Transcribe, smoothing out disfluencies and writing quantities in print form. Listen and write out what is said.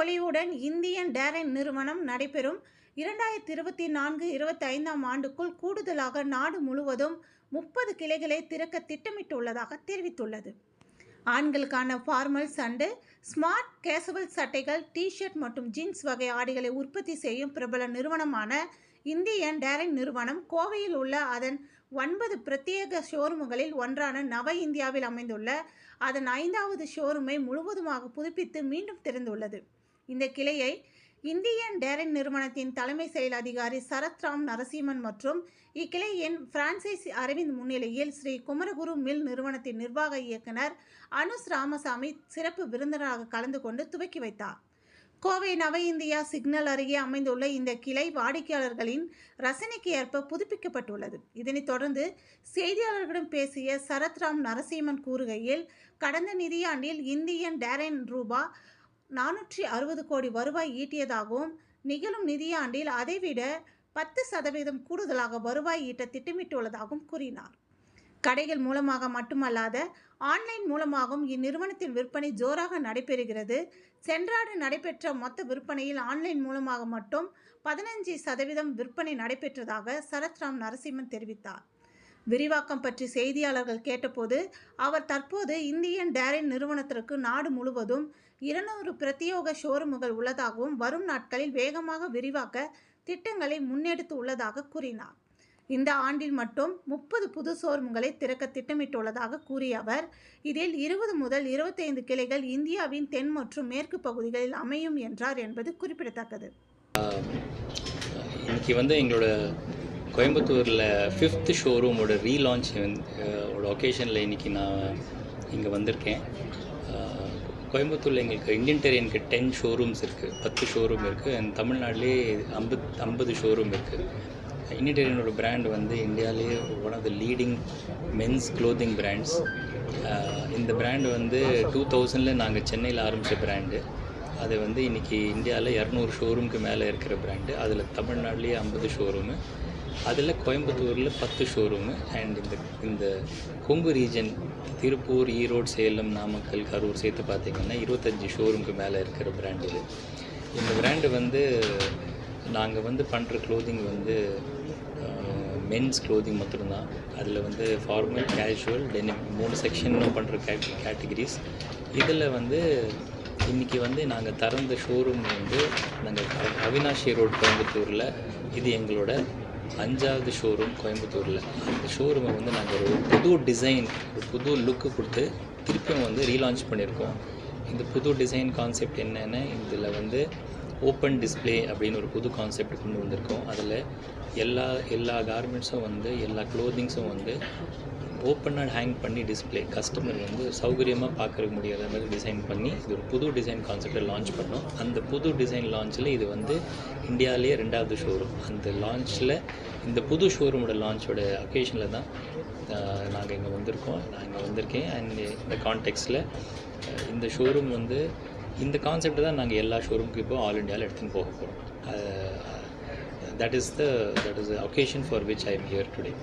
பொலிவுடன் Indian daring நிறுவனம் நடைபெறும் 2024-25ஆம் ஆண்டுக்குள் கூடுதலாக நாடு முழுவதும் 30 கிளைகளை திறக்க திட்டமிட்டுள்ளதாக தெரிவித்துள்ளது. ஆண்களுக்கான ஃபார்மல்ஸ் அண்டு ஸ்மார்ட் கேசுவல் சட்டைகள், டி-ஷர்ட் மற்றும் ஜீன்ஸ் வகை ஆடைகளை உற்பத்தி செய்யும் பிரபல நிறுவனமான இந்தியன் டேரிங் நிறுவனம் கோவையில் உள்ள அதன் 9 பிரத்யேக ஷோரூம்களில் ஒன்றான நவ இந்தியாவில் அமைந்துள்ள அதன் 5வது ஷோரூமை முழுவதுமாக புதுப்பித்து மீண்டும் திறந்துள்ளது. இந்த கிளையை இந்தியன் டேரிங் நிறுவனத்தின் தலைமை செயல் அதிகாரி சரத்ராம் நரசிம்மன் மற்றும் இக்கிளையின் பிரான்சைசி அரவிந்த் முன்னிலையில் ஸ்ரீ குமரகுரு மில் நிறுவனத்தின் நிர்வாக இயக்குனர் அனுஷ் ராமசாமி சிறப்பு விருந்தினராக கலந்து கொண்டு துவக்கி வைத்தார். கோவை நவ இந்தியா சிக்னல் அருகே அமைந்துள்ள இந்த கிளை வாடிக்கையாளர்களின் ரசனைக்கு ஏற்ப புதுப்பிக்கப்பட்டுள்ளது. இதனைத் தொடர்ந்து செய்தியாளர்களிடம் பேசிய சரத்ராம் நரசிம்மன் கூறுகையில், கடந்த நிதியாண்டில் இந்தியன் டேரிங் ரூபாய் 460 கோடி வருவாய் ஈட்டியதாகவும் நிகழும் நிதியாண்டில் அதைவிட 10% கூடுதலாக வருவாய் ஈட்ட திட்டமிட்டுள்ளதாகவும் கூறினார். கடைகள் மூலமாக மட்டுமல்லாத ஆன்லைன் மூலமாகவும் இந்நிறுவனத்தின் விற்பனை ஜோராக நடைபெறுகிறது. சென்ற ஆண்டு நடைபெற்ற மொத்த விற்பனையில் ஆன்லைன் மூலமாக மட்டும் 15% விற்பனை நடைபெற்றதாக சரத்ராம் நரசிம்மன் தெரிவித்தார். விரிவாக்கம் பற்றி செய்தியாளர்கள் கேட்டபோது அவர் தற்போது இந்தியன் டேரிங் நிறுவனத்திற்கு நாடு முழுவதும் 200 பிரத்யேக ஷோரூம்கள் உள்ளதாகவும் வரும் நாட்களில் வேகமாக விரிவாக்க திட்டங்களை முன்னெடுத்து உள்ளதாக கூறினார். இந்த ஆண்டில் மட்டும் 30 புது ஷோரூம்களை திறக்க திட்டமிட்டுள்ளதாக கூறிய அவர், இதில் 20 முதல் 25 கிளைகள் இந்தியாவின் தென் மற்றும் மேற்கு பகுதிகளில் அமையும் என்றார் என்பது குறிப்பிடத்தக்கது. இன்னைக்கு எங்களோட கோயம்புத்தூரில் 5th ஷோரூமோட ரீலான்ச் ஒகேஷனில் இன்றைக்கி நான் இங்கே வந்திருக்கேன். கோயம்புத்தூரில் எங்களுக்கு இந்தியன் டேரியனுக்கு 10 ஷோரூம்ஸ் இருக்குது, 10 ஷோரூம் இருக்குது. அண்ட் தமிழ்நாட்டிலே 50 ஷோரூம் இருக்குது. இந்தியன் டேரியனோட பிராண்ட் இந்தியாவிலே one of the leading men's clothing brands. இந்த பிராண்டு 2000 நாங்கள் சென்னையில் ஆரம்பித்த பிராண்டு. அது இன்றைக்கி இந்தியாவில் 200 ஷோரூமுக்கு மேலே இருக்கிற பிராண்டு. அதில் தமிழ்நாட்டிலேயே 50 ஷோரூமு, அதில் கோயம்புத்தூரில் 10 ஷோரூமு. அண்ட் இந்த கொங்கு ரீஜன் திருப்பூர், ஈரோடு, சேலம், நாமக்கல், கரூர் சேர்த்து பார்த்திங்கன்னா 25 ஷோரூமுக்கு மேலே இருக்கிற பிராண்டு இது. இந்த பிராண்டு நாங்கள் பண்ணுற க்ளோதிங் மென்ஸ் க்ளோதிங் மட்டும்தான். அதில் ஃபார்மல், கேஷுவல், டெனிம் 3 செக்ஷனும் பண்ணுற கேட்டகிரிஸ். இதில் இன்றைக்கி நாங்கள் திறந்த ஷோரூம் நாங்கள் அவினாஷி ரோடு கோயம்புத்தூரில். இது எங்களோட 5வது ஷோரூம் கோயம்புத்தூரில். அந்த ஷோரூமை நாங்கள் ஒரு புது டிசைன், ஒரு புது லுக்கு கொடுத்து திருப்பியும் ரீலான்ச் பண்ணியிருக்கோம். இந்த புது டிசைன் கான்செப்ட் என்னென்னா, இதில் ஓப்பன் டிஸ்பிளே அப்படின்னு ஒரு புது கான்செப்ட் கொண்டு வந்திருக்கோம். அதில் எல்லா கார்மெண்ட்ஸும் எல்லா க்ளோதிங்ஸும் ஓப்பனாக ஹேங் பண்ணி டிஸ்பிளே கஸ்டமர் சௌகரியமாக பார்க்க முடியாத மாதிரி டிசைன் பண்ணி இது ஒரு புது டிசைன் கான்செப்டை லான்ச் பண்ணோம். அந்த புது டிசைன் லான்ச்சில் இது இந்தியாவிலேயே 2வது ஷோரூம். அந்த லான்ச்சில் இந்த புது ஷோரூமோட லான்ச்சோட அக்கேஷனில் தான் நாங்கள் இங்கே வந்திருக்கோம். நான் இங்கே வந்திருக்கேன். அண்ட் இந்த கான்டெக்ஸ்டில் இந்த ஷோரூம் இந்த கான்செப்டை தான் நாங்கள் எல்லா ஷோரூமுக்கும் இப்போ ஆல் இண்டியாவில் எடுத்துன்னு போக போகிறோம். that is the occasion for which I am here today.